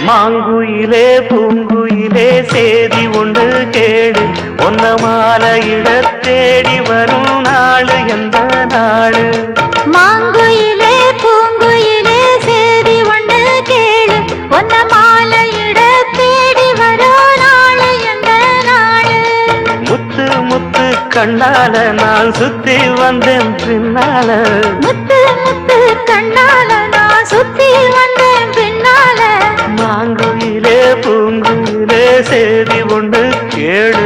மாங்குயிலே பூங்குயிலே சேதி ஒன்று கேடு ஒன்ன மாலையிட தேடி வரும் நாளு எந்த நாளு மாங்குயிலே பூங்குயிலே சேதி ஒன்று கேடு ஒன்ன மாலையிட தேடி வரும் நாளு எந்த நாளு முத்து முத்து கண்ணால நான் சுத்தி வந்தேன் பின்னால முத்து முத்து கண்ணால நான் சுத்தி வந்தேன் பின்னால மாங்குயிலே பூங்குயிலே சேதி ஒன்று கேடு